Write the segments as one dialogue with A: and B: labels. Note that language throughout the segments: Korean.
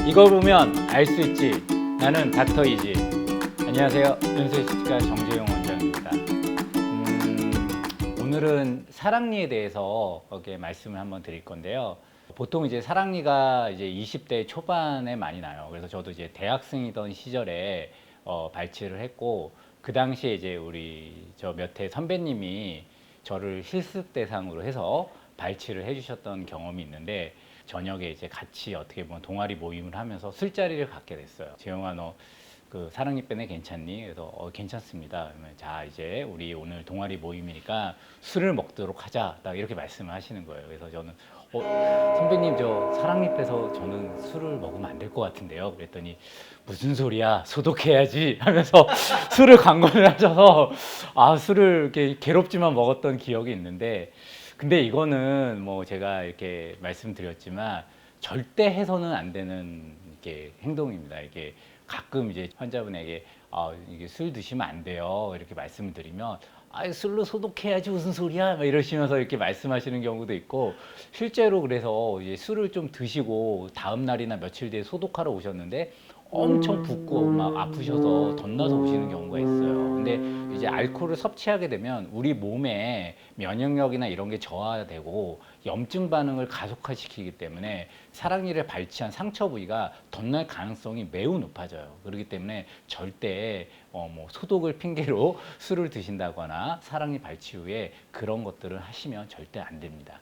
A: 이걸 보면 알 수 있지. 나는 닥터이지. 안녕하세요. 윤세식가 정재용 원장입니다. 오늘은 사랑니에 대해서 이렇게 말씀을 한번 드릴 건데요. 보통 이제 사랑니가 이제 20대 초반에 많이 나요. 그래서 저도 이제 대학생이던 시절에 발치를 했고, 그 당시에 이제 우리 저 몇 해 선배님이 저를 실습 대상으로 해서 발치를 해주셨던 경험이 있는데, 저녁에 이제 같이 어떻게 보면 동아리 모임을 하면서 술자리를 갖게 됐어요. 재영아, 너 그 사랑니 빼내 괜찮니? 그래서 괜찮습니다. 그러면 자, 이제 우리 오늘 동아리 모임이니까 술을 먹도록 하자. 딱 이렇게 말씀을 하시는 거예요. 그래서 저는 선배님, 저 사랑니 빼서 저는 술을 먹으면 안 될 것 같은데요. 그랬더니 무슨 소리야, 소독해야지 하면서 술을 강권을 하셔서 술을 이렇게 괴롭지만 먹었던 기억이 있는데, 근데 이거는 뭐 제가 이렇게 말씀드렸지만 절대 해서는 안 되는 이게 행동입니다. 이게 가끔 이제 환자분에게 이게 술 드시면 안 돼요 이렇게 말씀을 드리면 술로 소독해야지 무슨 소리야 막 이러시면서 이렇게 말씀하시는 경우도 있고, 실제로 그래서 이제 술을 좀 드시고 다음 날이나 며칠 뒤에 소독하러 오셨는데 엄청 붓고 막 아프셔서 덧나서 오시는 경우가 있어요. 근데 이제 알코올을 섭취하게 되면 우리 몸에 면역력이나 이런 게 저하되고 염증 반응을 가속화시키기 때문에 사랑니를 발치한 상처 부위가 덧날 가능성이 매우 높아져요. 그렇기 때문에 절대 뭐 소독을 핑계로 술을 드신다거나 사랑니 발치 후에 그런 것들을 하시면 절대 안 됩니다.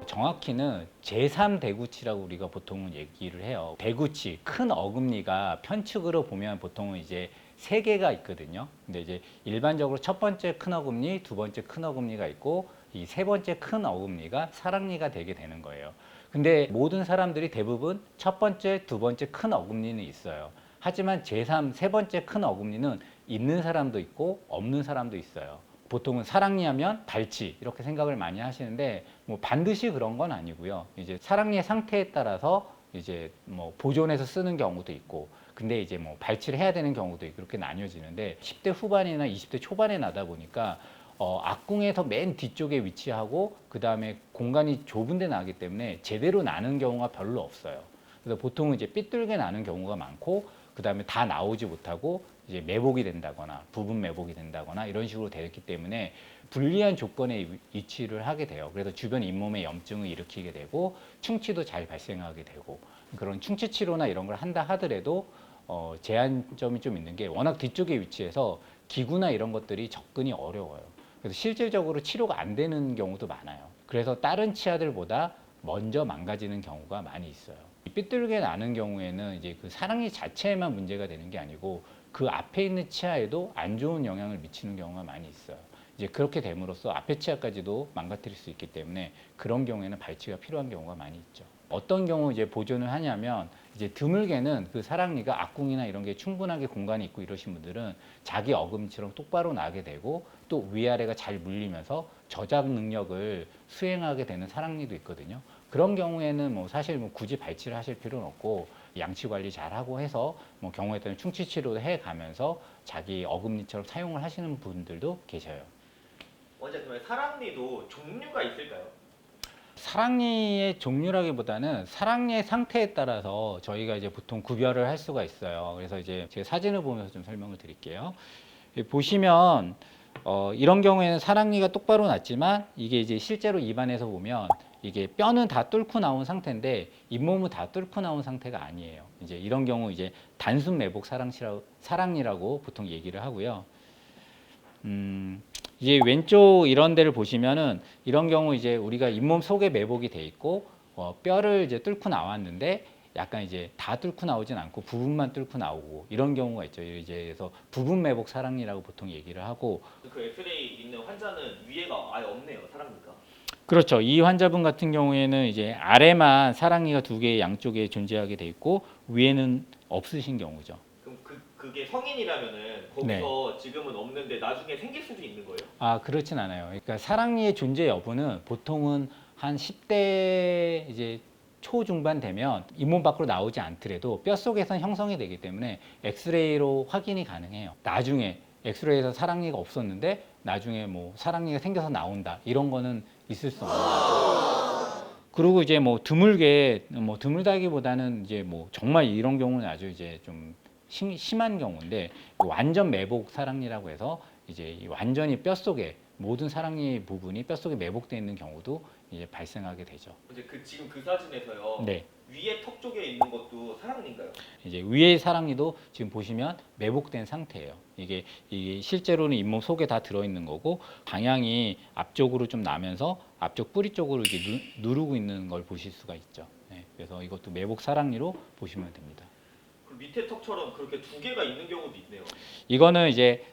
A: 정확히는 제3대구치라고 우리가 보통은 얘기를 해요. 대구치, 큰 어금니가 편측으로 보면 보통은 이제 3개가 있거든요. 근데 이제 일반적으로 첫 번째 큰 어금니, 두 번째 큰 어금니가 있고, 이 세 번째 큰 어금니가 사랑니가 되게 되는 거예요. 근데 모든 사람들이 대부분 첫 번째, 두 번째 큰 어금니는 있어요. 하지만 제3, 세 번째 큰 어금니는 있는 사람도 있고 없는 사람도 있어요. 보통은 사랑니 하면 발치 이렇게 생각을 많이 하시는데, 뭐 반드시 그런 건 아니고요. 이제 사랑니의 상태에 따라서 이제 뭐 보존해서 쓰는 경우도 있고, 근데 이제 뭐 발치를 해야 되는 경우도 있고, 그렇게 나뉘어지는데 10대 후반이나 20대 초반에 나다 보니까 악궁에서 맨 뒤쪽에 위치하고 그 다음에 공간이 좁은 데 나기 때문에 제대로 나는 경우가 별로 없어요. 그래서 보통은 이제 삐뚤게 나는 경우가 많고, 그 다음에 다 나오지 못하고 이제 매복이 된다거나 부분 매복이 된다거나 이런 식으로 되었기 때문에 불리한 조건에 위치를 하게 돼요. 그래서 주변 잇몸에 염증을 일으키게 되고 충치도 잘 발생하게 되고, 그런 충치 치료나 이런 걸 한다 하더라도 제한점이 좀 있는 게 워낙 뒤쪽에 위치해서 기구나 이런 것들이 접근이 어려워요. 그래서 실질적으로 치료가 안 되는 경우도 많아요. 그래서 다른 치아들보다 먼저 망가지는 경우가 많이 있어요. 삐뚤게 나는 경우에는 이제 그 사랑니 자체에만 문제가 되는 게 아니고 그 앞에 있는 치아에도 안 좋은 영향을 미치는 경우가 많이 있어요. 이제 그렇게 됨으로써 앞에 치아까지도 망가뜨릴 수 있기 때문에 그런 경우에는 발치가 필요한 경우가 많이 있죠. 어떤 경우 이제 보존을 하냐면, 이제 드물게는 그 사랑니가 악궁이나 이런 게 충분하게 공간이 있고 이러신 분들은 자기 어금니처럼 똑바로 나게 되고, 또 위아래가 잘 물리면서 저작 능력을 수행하게 되는 사랑니도 있거든요. 그런 경우에는 뭐 사실 뭐 굳이 발치를 하실 필요는 없고, 양치 관리 잘 하고 해서 뭐 경우에 따른 충치 치료도 해 가면서 자기 어금니처럼 사용을 하시는 분들도 계셔요.
B: 원장님, 그러면 사랑니도 종류가 있을까요?
A: 사랑니의 종류라기보다는 사랑니의 상태에 따라서 저희가 이제 보통 구별을 할 수가 있어요. 그래서 이제 제가 사진을 보면서 좀 설명을 드릴게요. 보시면 이런 경우에는 사랑니가 똑바로 났지만 이게 이제 실제로 입안에서 보면 이게 뼈는 다 뚫고 나온 상태인데 잇몸은 다 뚫고 나온 상태가 아니에요. 이제 이런 경우 이제 단순 매복 사랑니라고 보통 얘기를 하고요. 이제 왼쪽 이런 데를 보시면은 이런 경우 이제 우리가 잇몸 속에 매복이 돼 있고 뼈를 이제 뚫고 나왔는데 약간 이제 다 뚫고 나오진 않고 부분만 뚫고 나오고 이런 경우가 있죠. 이제 그래서 부분 매복 사랑니라고 보통 얘기를 하고,
B: 그 엑스레이 있는 환자는 위에가 아예 없네요, 사랑니가.
A: 그렇죠. 이 환자분 같은 경우에는 이제 아래만 사랑니가 두 개 양쪽에 존재하게 돼 있고 위에는 없으신 경우죠.
B: 그럼 그게 성인이라면은
A: 네.
B: 거기서 지금은 없는데 나중에 생길 수도 있는 거예요?
A: 그렇진 않아요. 그러니까 사랑니의 존재 여부는 보통은 한 10대 이제 초중반 되면 잇몸 밖으로 나오지 않더라도 뼛속에선 형성이 되기 때문에 엑스레이로 확인이 가능해요. 나중에 엑스레이에서 사랑니가 없었는데 나중에 뭐 사랑니가 생겨서 나온다 이런 거는 있을 수 없는 거죠. 그리고 이제 뭐 드물게 뭐 드물다기보다는 이제 뭐 정말 이런 경우는 아주 이제 좀 심한 경우인데 완전 매복 사랑니라고 해서 이제 이 완전히 뼛속에 모든 사랑니 부분이 뼛속에 매복되어 있는 경우도 이제 발생하게 되죠.
B: 이제 지금 그 사진에서요.
A: 네.
B: 위에 턱 쪽에 있는 것도 사랑니인가요?
A: 이제 위의 사랑니도 지금 보시면 매복된 상태예요. 이게 실제로는 잇몸 속에 다 들어있는 거고 방향이 앞쪽으로 좀 나면서 앞쪽 뿌리 쪽으로 이렇게 누르고 있는 걸 보실 수가 있죠. 네, 그래서 이것도 매복 사랑니로 보시면 됩니다.
B: 그럼 밑에 턱처럼 그렇게 두 개가 있는 경우도 있네요.
A: 이거는 이제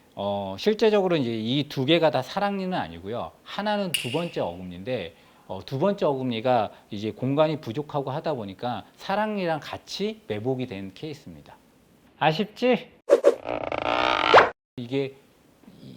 A: 실제적으로 이제 이 두 개가 다 사랑니는 아니고요. 하나는 두 번째 어금니인데 두 번째 어금니가 이제 공간이 부족하고 하다 보니까 사랑니랑 같이 매복이 된 케이스입니다. 아쉽지? 이게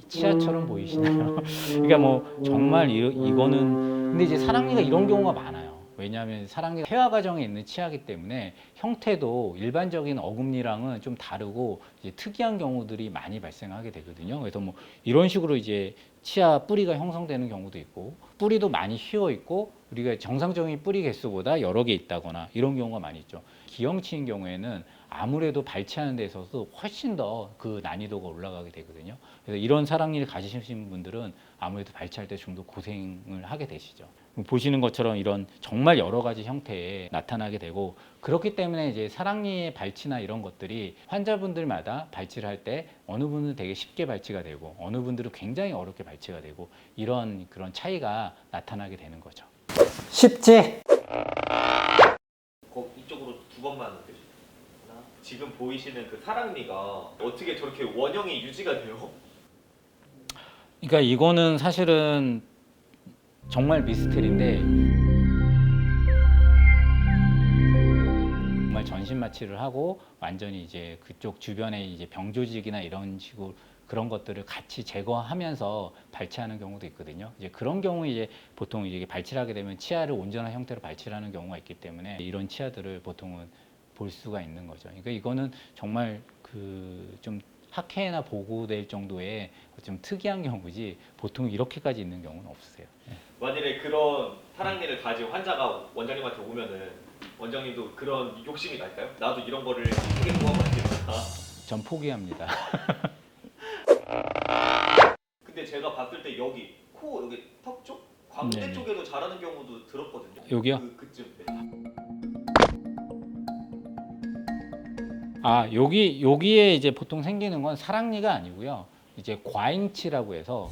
A: 치아처럼 보이시나요? 그러니까 뭐 정말 이거는 근데 이제 사랑니가 이런 경우가 많아요. 왜냐하면 사랑니가 태화 과정에 있는 치아이기 때문에 형태도 일반적인 어금니랑은 좀 다르고 이제 특이한 경우들이 많이 발생하게 되거든요. 그래서 뭐 이런 식으로 이제 치아 뿌리가 형성되는 경우도 있고 뿌리도 많이 휘어 있고 우리가 정상적인 뿌리 개수보다 여러 개 있다거나 이런 경우가 많이 있죠. 기형치인 경우에는 아무래도 발치하는 데 있어서 훨씬 더 그 난이도가 올라가게 되거든요. 그래서 이런 사랑니를 가지신 분들은 아무래도 발치할 때 좀 더 고생을 하게 되시죠. 보시는 것처럼 이런 정말 여러 가지 형태에 나타나게 되고 그렇기 때문에 이제 사랑니의 발치나 이런 것들이 환자분들마다 발치를 할 때 어느 분은 되게 쉽게 발치가 되고 어느 분들은 굉장히 어렵게 발치가 되고 이런 그런 차이가 나타나게 되는 거죠. 쉽지?
B: 이쪽으로 두 번만 해주세요. 지금 보이시는 그 사랑니가 어떻게 저렇게 원형이 유지가 돼요?
A: 그러니까 이거는 사실은 정말 미스테리인데 정말 전신 마취를 하고 완전히 이제 그쪽 주변에 이제 병조직이나 이런 식으로 그런 것들을 같이 제거하면서 발치하는 경우도 있거든요. 이제 그런 경우 이제 보통 이게 발치를 하게 되면 치아를 온전한 형태로 발치를 하는 경우가 있기 때문에 이런 치아들을 보통은 볼 수가 있는 거죠. 그러니까 이거는 정말 그 좀 학회나 보고될 정도의 좀 특이한 경우지 보통 이렇게까지 있는 경우는 없으세요.
B: 만일에 그런 사랑니를 가진 환자가 원장님한테 오면은 원장님도 그런 욕심이 날까요? 나도 이런 거를 크게 모아봐야겠다.
A: 전 포기합니다.
B: 근데 제가 봤을 때 여기 코 여기 턱 쪽, 광대
A: 네네.
B: 쪽에도 자라는 경우도 들었거든요.
A: 여기요?
B: 그쯤. 네.
A: 여기에 이제 보통 생기는 건 사랑니가 아니고요. 이제 과잉치라고 해서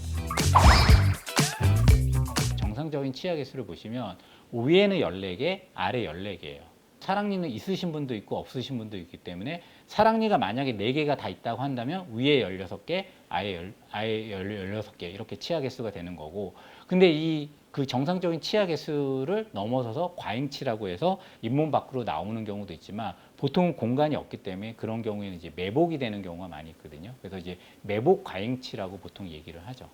A: 정상적인 치아 개수를 보시면 위에는 14개, 아래 14개예요. 사랑니는 있으신 분도 있고 없으신 분도 있기 때문에 사랑니가 만약에 4개가 다 있다고 한다면 위에 16개, 아래 16개 이렇게 치아 개수가 되는 거고 근데 그 정상적인 치아 개수를 넘어서서 과잉치라고 해서 잇몸 밖으로 나오는 경우도 있지만 보통 공간이 없기 때문에 그런 경우에는 이제 매복이 되는 경우가 많이 있거든요. 그래서 이제 매복 과잉치라고 보통 얘기를 하죠.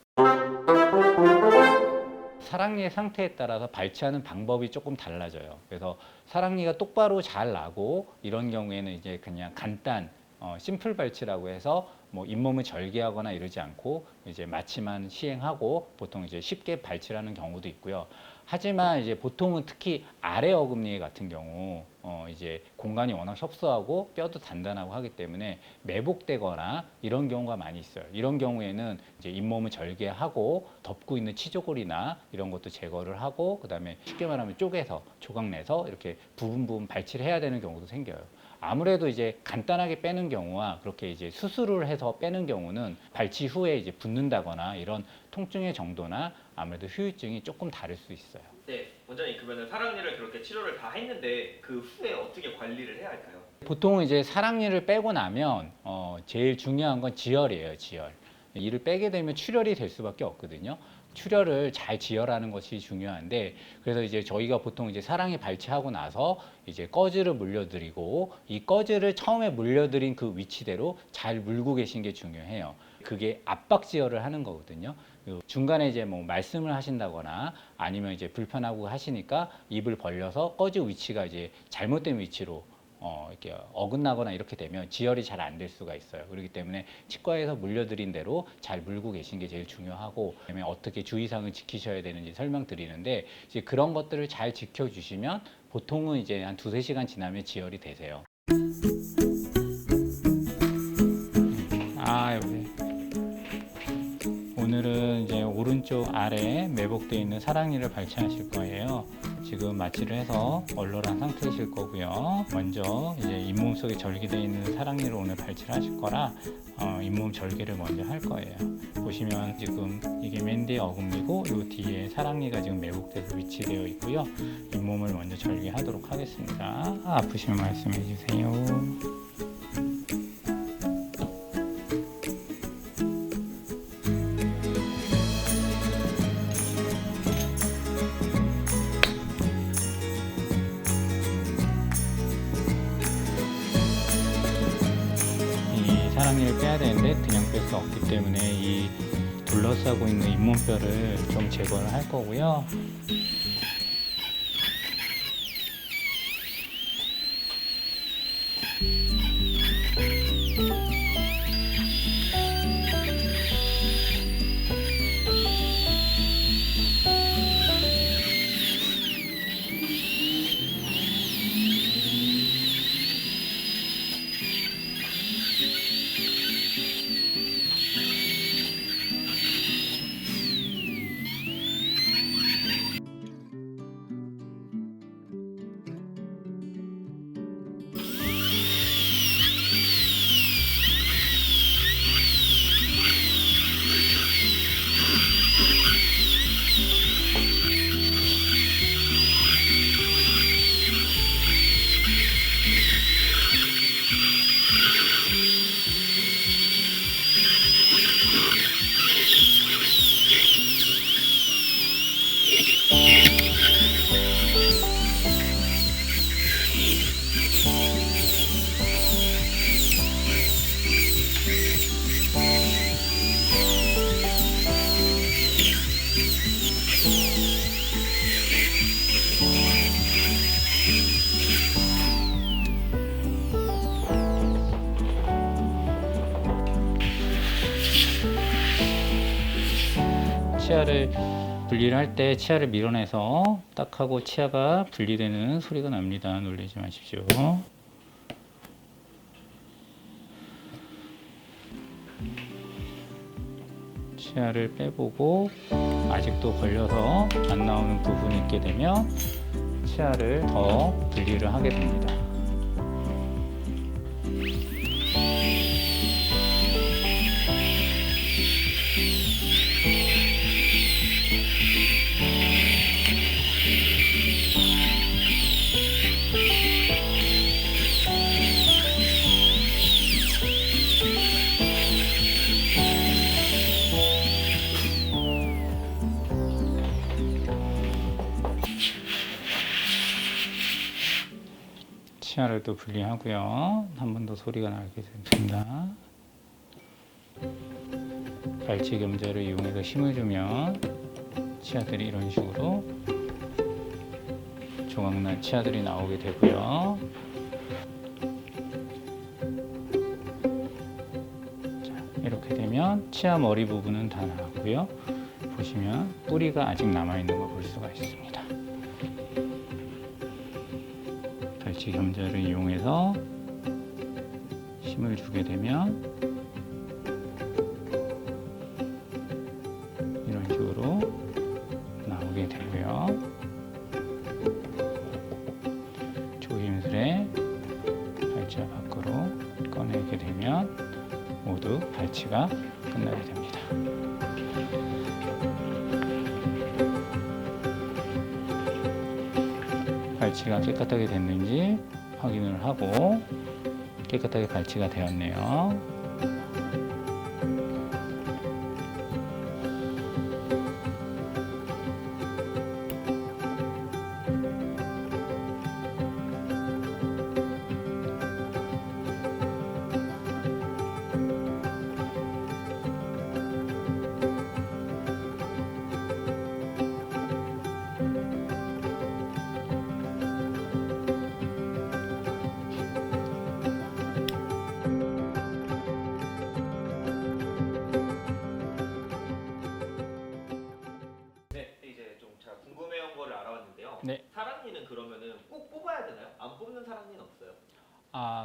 A: 사랑니의 상태에 따라서 발치하는 방법이 조금 달라져요. 그래서 사랑니가 똑바로 잘 나고 이런 경우에는 이제 그냥 간단 심플 발치라고 해서 뭐 잇몸을 절개하거나 이러지 않고 이제 마취만 시행하고 보통 이제 쉽게 발치를 하는 경우도 있고요. 하지만 이제 보통은 특히 아래 어금니 같은 경우 이제 공간이 워낙 협소하고 뼈도 단단하고 하기 때문에 매복되거나 이런 경우가 많이 있어요. 이런 경우에는 이제 잇몸을 절개하고 덮고 있는 치조골이나 이런 것도 제거를 하고 그다음에 쉽게 말하면 쪼개서 조각 내서 이렇게 부분 발치를 해야 되는 경우도 생겨요. 아무래도 이제 간단하게 빼는 경우와 그렇게 이제 수술을 해서 빼는 경우는 발치 후에 이제 붓는다거나 이런 통증의 정도나 아무래도 후유증이 조금 다를 수 있어요.
B: 네, 원장님 그러면 사랑니를 그렇게 치료를 다 했는데 그 후에 어떻게 관리를 해야 할까요?
A: 보통 이제 사랑니를 빼고 나면 제일 중요한 건 지혈이에요, 지혈. 이를 빼게 되면 출혈이 될 수밖에 없거든요. 출혈을 잘 지혈하는 것이 중요한데 그래서 이제 저희가 보통 이제 사랑니 발치하고 나서 이제 꺼즈를 물려드리고 이 꺼즈를 처음에 물려드린 그 위치대로 잘 물고 계신 게 중요해요. 그게 압박 지혈을 하는 거거든요. 중간에 이제 뭐 말씀을 하신다거나 아니면 이제 불편하고 하시니까 입을 벌려서 꺼즈 위치가 이제 잘못된 위치로 이렇게 어긋나거나 이렇게 되면 지혈이 잘 안 될 수가 있어요. 그렇기 때문에 치과에서 물려드린 대로 잘 물고 계신 게 제일 중요하고, 그다음에 어떻게 주의사항을 지키셔야 되는지 설명드리는데, 이제 그런 것들을 잘 지켜주시면 보통은 이제 한 2~3시간 지나면 지혈이 되세요. 여기. 오늘은 이제 오른쪽 아래에 매복되어 있는 사랑니를 발치하실 거예요. 지금 마취를 해서 얼얼한 상태이실 거고요. 먼저 이제 잇몸 속에 절개되어 있는 사랑니를 오늘 발치를 하실 거라 잇몸 절개를 먼저 할 거예요. 보시면 지금 이게 맨 뒤에 어금니고 이 뒤에 사랑니가 지금 매복돼서 위치되어 있고요. 잇몸을 먼저 절개하도록 하겠습니다. 아프시면 말씀해 주세요. 사랑니를 빼야 되는데 그냥 뺄 수 없기 때문에 이 둘러싸고 있는 잇몸뼈를 좀 제거를 할 거고요. 치아를 분리를 할 때 치아를 밀어내서 딱 하고 치아가 분리되는 소리가 납니다. 놀라지 마십시오. 치아를 빼보고 아직도 걸려서 안 나오는 부분이 있게 되면 치아를 더 분리를 하게 됩니다. 치아를 또 분리하고요. 한 번 더 소리가 나게 됩니다. 발치 겸자를 이용해서 힘을 주면 치아들이 이런 식으로 조각난 치아들이 나오게 되고요. 자, 이렇게 되면 치아 머리 부분은 다 나왔고요. 보시면 뿌리가 아직 남아있는 걸 볼 수가 있습니다. 발치 겸자를 이용해서 힘을 주게 되면 이런 식으로 나오게 되고요. 조심스레 발치와 밖으로 꺼내게 되면 모두 발치가 끝나게 됩니다. 발치가 깨끗하게 됐는지 확인을 하고 깨끗하게 발치가 되었네요. 네.
B: 사랑니는 그러면은 꼭 뽑아야 되나요? 안 뽑는 사랑니는 없어요?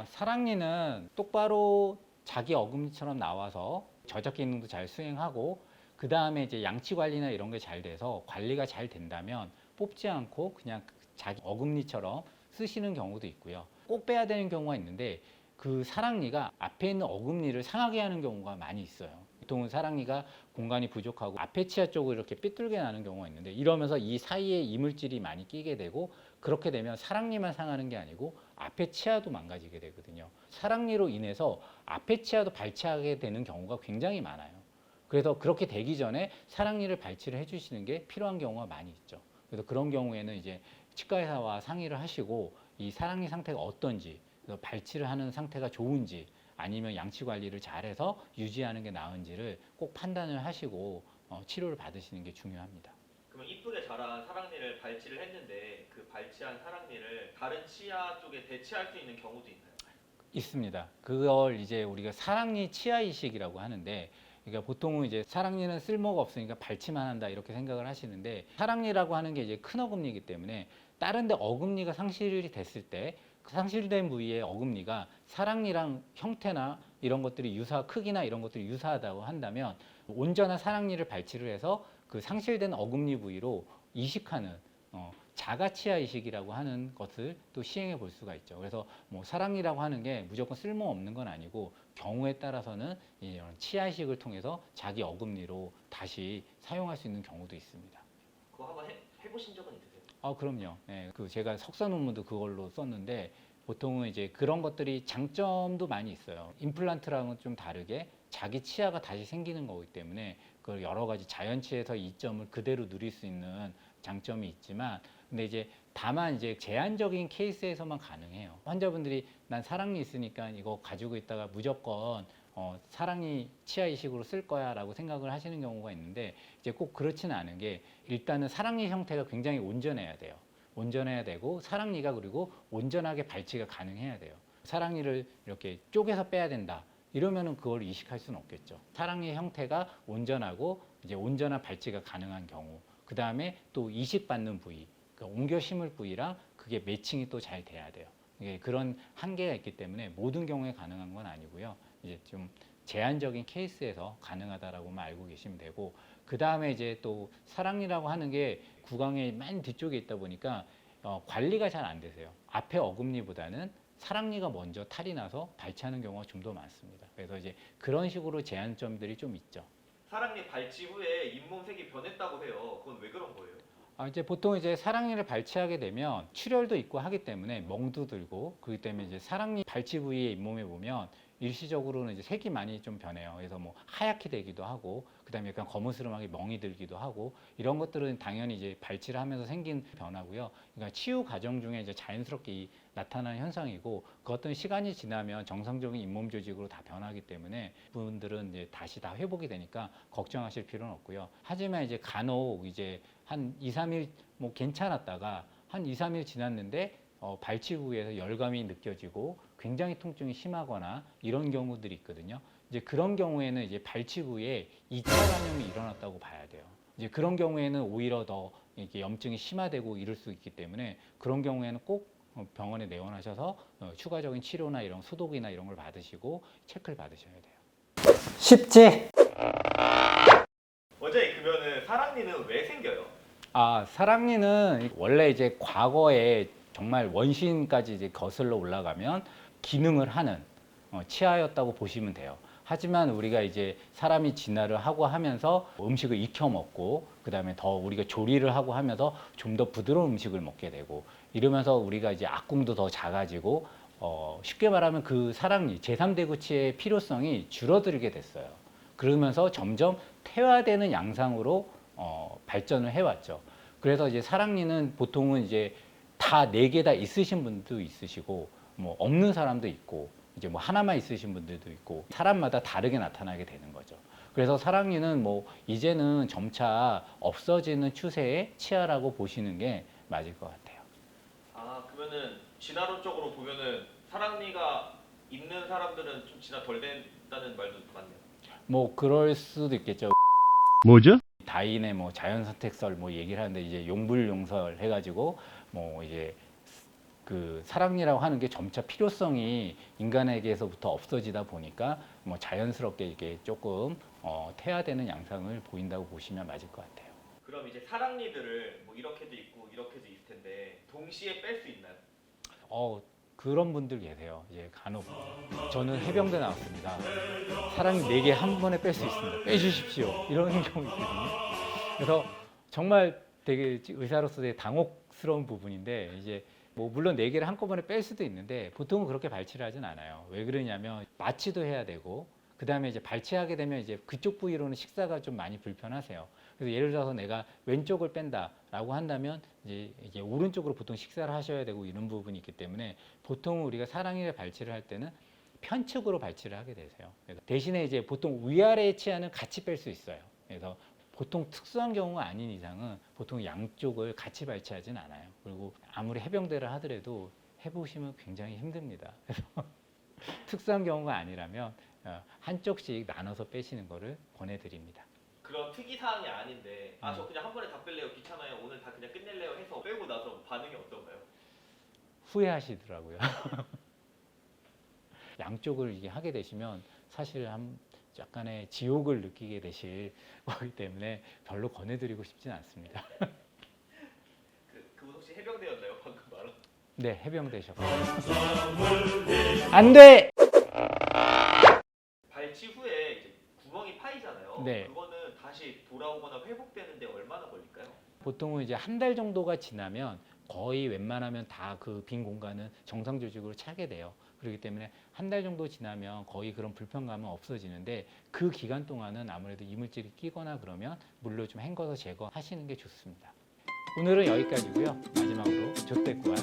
A: 사랑니는 똑바로 자기 어금니처럼 나와서 저작 기능도 잘 수행하고 그 다음에 이제 양치 관리나 이런 게 잘 돼서 관리가 잘 된다면 뽑지 않고 그냥 자기 어금니처럼 쓰시는 경우도 있고요. 꼭 빼야 되는 경우가 있는데 그 사랑니가 앞에 있는 어금니를 상하게 하는 경우가 많이 있어요. 보통은 사랑니가 공간이 부족하고 앞에 치아 쪽으로 이렇게 삐뚤게 나는 경우가 있는데 이러면서 이 사이에 이물질이 많이 끼게 되고 그렇게 되면 사랑니만 상하는 게 아니고 앞에 치아도 망가지게 되거든요. 사랑니로 인해서 앞에 치아도 발치하게 되는 경우가 굉장히 많아요. 그래서 그렇게 되기 전에 사랑니를 발치를 해주시는 게 필요한 경우가 많이 있죠. 그래서 그런 경우에는 이제 치과의사와 상의를 하시고 이 사랑니 상태가 어떤지, 그래서 발치를 하는 상태가 좋은지, 아니면 양치 관리를 잘해서 유지하는 게 나은지를 꼭 판단을 하시고 치료를 받으시는 게 중요합니다.
B: 그러면 이쁘게 자란 사랑니를 발치를 했는데 그 발치한 사랑니를 다른 치아 쪽에 대체할 수 있는 경우도 있나요?
A: 있습니다. 그걸 이제 우리가 사랑니 치아 이식이라고 하는데, 그러니까 보통은 이제 사랑니는 쓸모가 없으니까 발치만 한다 이렇게 생각을 하시는데, 사랑니라고 하는 게 이제 큰 어금니이기 때문에 다른데 어금니가 상실이 됐을 때 그 상실된 부위의 어금니가 사랑니랑 형태나 이런 것들이 크기나 이런 것들이 유사하다고 한다면 온전한 사랑니를 발치를 해서 그 상실된 어금니 부위로 이식하는 자가 치아 이식이라고 하는 것을 또 시행해 볼 수가 있죠. 그래서 뭐 사랑니라고 하는 게 무조건 쓸모 없는 건 아니고 경우에 따라서는 이런 치아 이식을 통해서 자기 어금니로 다시 사용할 수 있는 경우도 있습니다.
B: 그거 한번 해보신 적은 있으세요?
A: 그럼요. 예, 그 제가 석사 논문도 그걸로 썼는데 보통은 이제 그런 것들이 장점도 많이 있어요. 임플란트랑은 좀 다르게 자기 치아가 다시 생기는 거기 때문에 그 여러 가지 자연치에서 이점을 그대로 누릴 수 있는 장점이 있지만, 근데 이제 다만 이제 제한적인 케이스에서만 가능해요. 환자분들이 난 사랑니 있으니까 이거 가지고 있다가 무조건 사랑니 치아 이식으로 쓸 거야라고 생각을 하시는 경우가 있는데, 이제 꼭 그렇지는 않은 게 일단은 사랑니 형태가 굉장히 온전해야 돼요. 온전해야 되고 사랑니가 그리고 온전하게 발치가 가능해야 돼요. 사랑니를 이렇게 쪼개서 빼야 된다 이러면은 그걸 이식할 수는 없겠죠. 사랑니 형태가 온전하고 이제 온전한 발치가 가능한 경우, 그 다음에 또 이식받는 부위, 그러니까 옮겨 심을 부위랑 그게 매칭이 또 잘 돼야 돼요. 이게 그런 한계가 있기 때문에 모든 경우에 가능한 건 아니고요. 이제 좀 제한적인 케이스에서 가능하다라고만 알고 계시면 되고, 그 다음에 이제 또 사랑니라고 하는 게 구강의 맨 뒤쪽에 있다 보니까 관리가 잘 안 되세요. 앞에 어금니보다는 사랑니가 먼저 탈이 나서 발치하는 경우가 좀 더 많습니다. 그래서 이제 그런 식으로 제한점들이 좀 있죠.
B: 사랑니 발치 후에 잇몸색이 변했다고 해요. 그건 왜 그런 거예요?
A: 이제 보통 이제 사랑니를 발치하게 되면 출혈도 있고 하기 때문에 멍도 들고, 그렇기 때문에 이제 사랑니 발치 부위의 잇몸에 보면 일시적으로는 이제 색이 많이 좀 변해요. 그래서 뭐 하얗게 되기도 하고, 그다음에 약간 거무스름하게 멍이 들기도 하고, 이런 것들은 당연히 이제 발치를 하면서 생긴 변화고요. 그러니까 치유 과정 중에 이제 자연스럽게 나타나는 현상이고, 그것들은 시간이 지나면 정상적인 잇몸 조직으로 다 변하기 때문에 분들은 이제 다시 다 회복이 되니까 걱정하실 필요는 없고요. 하지만 이제 간혹 이제 한 2, 3일 뭐 괜찮았다가 한 2, 3일 지났는데 발치 부위에서 열감이 느껴지고 굉장히 통증이 심하거나 이런 경우들이 있거든요. 이제 그런 경우에는 이제 발치 부위에 2차 감염이 일어났다고 봐야 돼요. 이제 그런 경우에는 오히려 더 이렇게 염증이 심화되고 이럴 수 있기 때문에 그런 경우에는 꼭 병원에 내원하셔서 추가적인 치료나 이런 소독이나 이런 걸 받으시고 체크를 받으셔야 돼요. 쉽지?
B: 원장님 그러면은 사랑니는 왜 생겨요?
A: 사랑니는 원래 이제 과거에 정말 원시인까지 이제 거슬러 올라가면 기능을 하는 치아였다고 보시면 돼요. 하지만 우리가 이제 사람이 진화를 하고 하면서 음식을 익혀 먹고, 그 다음에 더 우리가 조리를 하고 하면서 좀 더 부드러운 음식을 먹게 되고, 이러면서 우리가 이제 악궁도 더 작아지고, 쉽게 말하면 그 사랑니, 제3대구치의 필요성이 줄어들게 됐어요. 그러면서 점점 퇴화되는 양상으로 발전을 해왔죠. 그래서 이제 사랑니는 보통은 이제 다 4개 다 있으신 분도 있으시고, 뭐 없는 사람도 있고, 이제 뭐 하나만 있으신 분들도 있고, 사람마다 다르게 나타나게 되는 거죠. 그래서 사랑니는 뭐 이제는 점차 없어지는 추세의 치아라고 보시는 게 맞을 것 같아요.
B: 그러면은 진화론적으로 보면은 사랑니가 있는 사람들은 좀 진화 덜 된다는 말도 맞네요.
A: 뭐 그럴 수도 있겠죠.
C: 뭐죠?
A: 다인의 뭐 자연선택설 뭐 얘기를 하는데 이제 용불용설 해가지고 뭐 이제 그 사랑니라고 하는 게 점차 필요성이 인간에게서부터 없어지다 보니까 뭐 자연스럽게 이게 조금 퇴화되는 양상을 보인다고 보시면 맞을 것 같아요.
B: 그럼 이제 사랑니들을 뭐 이렇게도 있고 이렇게도 있을 텐데 동시에 뺄 수 있나요?
A: 그런 분들 계세요. 이제 간혹 저는 해병대 나왔습니다. 사랑니 4개 한 번에 뺄 수 있습니다. 빼주십시오. 이런 경우 있거든요. 그래서 정말 되게 의사로서 되게 당혹스러운 부분인데 이제 뭐 물론 4개를 한꺼번에 뺄 수도 있는데 보통은 그렇게 발치를 하진 않아요. 왜 그러냐면 마취도 해야 되고 그다음에 이제 발치하게 되면 이제 그쪽 부위로는 식사가 좀 많이 불편하세요. 그래서 예를 들어서 내가 왼쪽을 뺀다라고 한다면 이제 오른쪽으로 보통 식사를 하셔야 되고 이런 부분이 있기 때문에 보통 우리가 사랑니를 발치를 할 때는 편측으로 발치를 하게 되세요. 그래서 대신에 이제 보통 위아래 치아는 같이 뺄 수 있어요. 그래서 보통 특수한 경우가 아닌 이상은 보통 양쪽을 같이 발치하진 않아요. 그리고 아무리 해병대를 하더라도 해보시면 굉장히 힘듭니다. 그래서 특수한 경우가 아니라면 한쪽씩 나눠서 빼시는 거를 권해드립니다.
B: 그런 특이 사항이 아닌데 저 그냥 한 번에 다 뺄래요 귀찮아요 오늘 다 그냥 끝낼래요 해서 빼고 나서 반응이 어떤가요?
A: 후회하시더라고요. 양쪽을 이게 하게 되시면 사실 약간의 지옥을 느끼게 되실 거기 때문에 별로 권해드리고 싶진 않습니다.
B: 그분 혹시 해병대였나요 방금 말한?
A: 네, 해병대셨어요. 안 돼!
B: 발치 후에 이제 구멍이 파이잖아요.
A: 네.
B: 그거는 다시 돌아오거나 회복되는데 얼마나 걸릴까요?
A: 보통은 이제 한 달 정도가 지나면 거의 웬만하면 다 그 빈 공간은 정상 조직으로 차게 돼요. 그렇기 때문에 한 달 정도 지나면 거의 그런 불편감은 없어지는데 그 기간 동안은 아무래도 이물질이 끼거나 그러면 물로 좀 헹궈서 제거하시는 게 좋습니다. 오늘은 여기까지고요. 마지막으로 조태구알